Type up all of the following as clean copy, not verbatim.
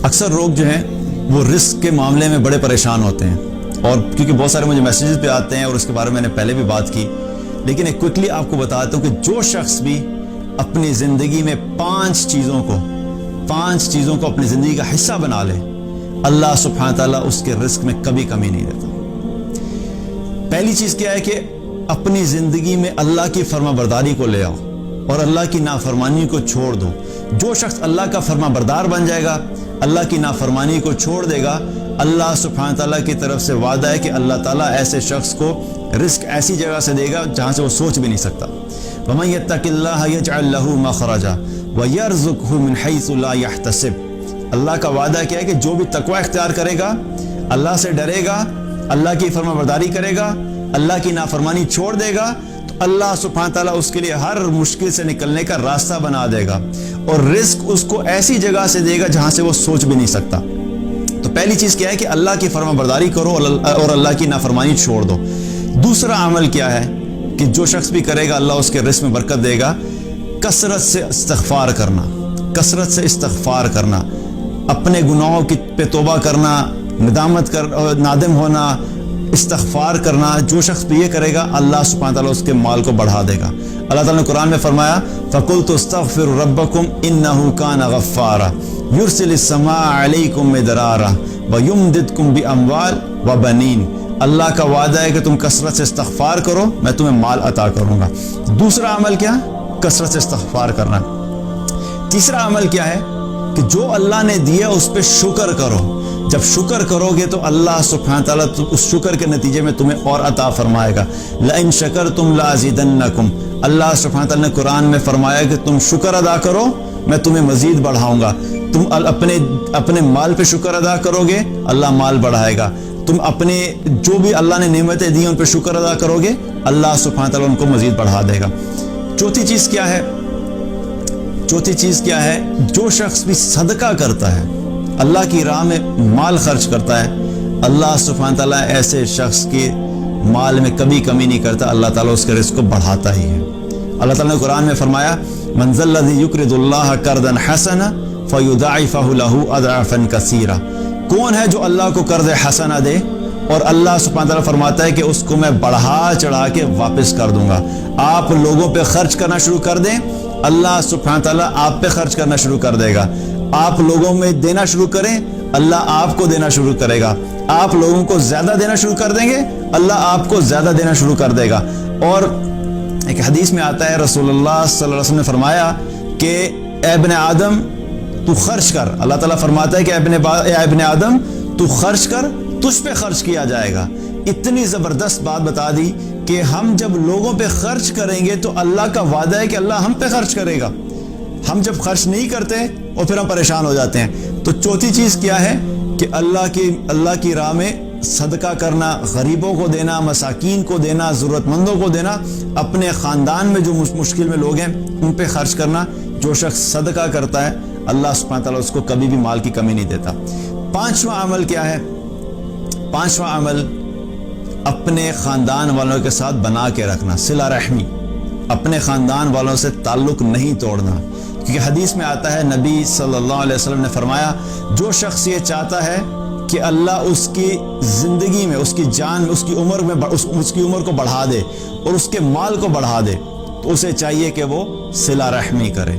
اکثر لوگ جو ہیں وہ رزق کے معاملے میں بڑے پریشان ہوتے ہیں، اور کیونکہ بہت سارے مجھے میسیجز پہ آتے ہیں اور اس کے بارے میں نے پہلے بھی بات کی، لیکن ایک کوئکلی آپ کو بتاتا ہوں کہ جو شخص بھی اپنی زندگی میں پانچ چیزوں کو اپنی زندگی کا حصہ بنا لے، اللہ سبحانہ تعالیٰ اس کے رزق میں کبھی کمی نہیں دیتا۔ پہلی چیز کیا ہے کہ اپنی زندگی میں اللہ کی فرما برداری کو لے آؤ اور اللہ کی نافرمانی کو چھوڑ دو۔ جو شخص اللہ کا فرما بردار بن جائے گا، اللہ کی نافرمانی کو چھوڑ دے گا، اللہ سبحانہ تعالیٰ کی طرف سے وعدہ ہے کہ اللہ تعالیٰ ایسے شخص کو رزق ایسی جگہ سے دے گا جہاں سے وہ سوچ بھی نہیں سکتا۔ وَمَن يَتَّقِ اللَّهَ يَجْعَل لَّهُ مَخْرَجًا وَيَرْزُقْهُ مِنْ حَيْثُ لَا يَحْتَسِبُ۔ اللہ کا وعدہ کیا ہے کہ جو بھی تقوی اختیار کرے گا، اللہ سے ڈرے گا، اللہ کی فرما برداری کرے گا، اللہ کی نافرمانی چھوڑ دے گا، تو اللہ سبحانہ تعالیٰ اس کے لیے ہر مشکل سے نکلنے کا راستہ بنا دے گا، اور رزق اس کو ایسی جگہ سے دے گا جہاں سے وہ سوچ بھی نہیں سکتا۔ تو پہلی چیز کیا ہے کہ اللہ کی فرما برداری کرو اور اللہ کی نافرمانی چھوڑ دو۔ دوسرا عمل کیا ہے کہ جو شخص بھی کرے گا اللہ اس کے رزق میں برکت دے گا، کثرت سے استغفار کرنا، اپنے گناہوں پہ توبہ کرنا، نادم ہونا، استغفار کرنا۔ جو شخص بھی یہ کرے گا اللہ سبحانہ تعالیٰ اس کے مال کو بڑھا دے گا۔ اللہ تعالیٰ نے قرآن میں فرمایا فَقُلْتُ اسْتَغْفِرُوا رَبَّكُمْ إِنَّهُ كَانَ غَفَّارًا يُرْسِلِ السَّمَاءَ عَلَيْكُمْ مِدْرَارًا وَيُمْدِدْكُمْ بِأَمْوَالٍ وَبَنِينَ۔ اللہ کا وعدہ ہے کہ تم کثرت سے استغفار کرو، میں تمہیں مال عطا کروں گا۔ دوسرا عمل کیا؟ کثرت سے استغفار کرنا۔ تیسرا عمل کیا ہے کہ جو اللہ نے دیا اس پہ شکر کرو۔ جب شکر کرو گے تو اللہ سبحانہ تعالیٰ اس شکر کے نتیجے میں تمہیں اور عطا فرمائے گا۔ لَإِن شَكَرْتُمْ لَأَزِيدَنَّكُمْ۔ اللہ سبحانہ تعالیٰ نے قرآن میں فرمایا کہ تم شکر ادا کرو میں تمہیں مزید بڑھاؤں گا۔ تم اپنے مال پہ شکر ادا کرو گے اللہ مال بڑھائے گا۔ تم اپنے جو بھی اللہ نے نعمتیں دی ان پہ شکر ادا کرو گے اللہ سبحانہ تعالیٰ ان کو مزید بڑھا دے گا۔ چوتھی چیز کیا ہے؟ جو شخص بھی صدقہ کرتا ہے، اللہ کی راہ میں مال خرچ کرتا ہے، اللہ سبحانہ تعالیٰ ایسے شخص کے مال میں کبھی کمی نہیں کرتا، اللہ تعالیٰ اس کے رزق کو بڑھاتا ہی ہے۔ اللہ تعالیٰ نے قرآن میں فرمایا مَنْ ذَا الَّذِي يُقْرِضُ اللَّهَ قَرْضًا حَسَنًا فَيُضَاعِفَهُ لَهُ أَضْعَافًا كَثِيرًا۔ کون ہے جو اللہ کو قرض حسنہ دے اور اللہ سبحانہ تعالیٰ فرماتا ہے کہ اس کو میں بڑھا چڑھا کے واپس کر دوں گا۔ آپ لوگوں پہ خرچ کرنا شروع کر دیں، اللہ سبحانہ تعالیٰ آپ پہ خرچ کرنا شروع کر دے گا۔ آپ لوگوں میں دینا شروع کریں، اللہ آپ کو دینا شروع کرے گا۔ آپ لوگوں کو زیادہ دینا شروع کر دیں گے، اللہ آپ کو زیادہ دینا شروع کر دے گا۔ اور ایک حدیث میں آتا ہے رسول اللہ صلی اللہ علیہ وسلم نے فرمایا کہ اے ابن آدم تو خرچ کر۔ اللہ تعالیٰ فرماتا ہے کہ اے ابن آدم تو خرچ کر، تجھ پہ خرچ کیا جائے گا۔ اتنی زبردست بات بتا دی کہ ہم جب لوگوں پہ خرچ کریں گے تو اللہ کا وعدہ ہے کہ اللہ ہم پہ خرچ کرے گا۔ ہم جب خرچ نہیں کرتے اور پھر ہم پریشان ہو جاتے ہیں۔ تو چوتھی چیز کیا ہے کہ اللہ کی راہ میں صدقہ کرنا، غریبوں کو دینا، مساکین کو دینا، ضرورت مندوں کو دینا، اپنے خاندان میں جو مشکل میں لوگ ہیں ان پہ خرچ کرنا۔ جو شخص صدقہ کرتا ہے اللہ سبحانہ تعالیٰ اس کو کبھی بھی مال کی کمی نہیں دیتا۔ پانچواں عمل کیا ہے؟ پانچواں عمل اپنے خاندان والوں کے ساتھ بنا کے رکھنا، صلہ رحمی، اپنے خاندان والوں سے تعلق نہیں توڑنا، کیونکہ حدیث میں آتا ہے نبی صلی اللہ علیہ وسلم نے فرمایا جو شخص یہ چاہتا ہے کہ اللہ اس کی زندگی میں، اس کی جان میں، اس کی عمر کو بڑھا دے اور اس کے مال کو بڑھا دے، تو اسے چاہیے کہ وہ صلہ رحمی کرے۔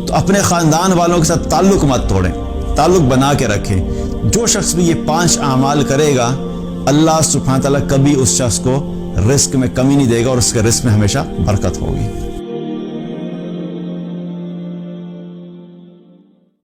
تو اپنے خاندان والوں کے ساتھ تعلق مت توڑیں، تعلق بنا کے رکھیں۔ جو شخص بھی یہ 5 اعمال کرے گا اللہ سبحانہ تعالیٰ کبھی اس شخص کو رزق میں کمی نہیں دے گا اور اس کے رزق میں ہمیشہ برکت ہوگی۔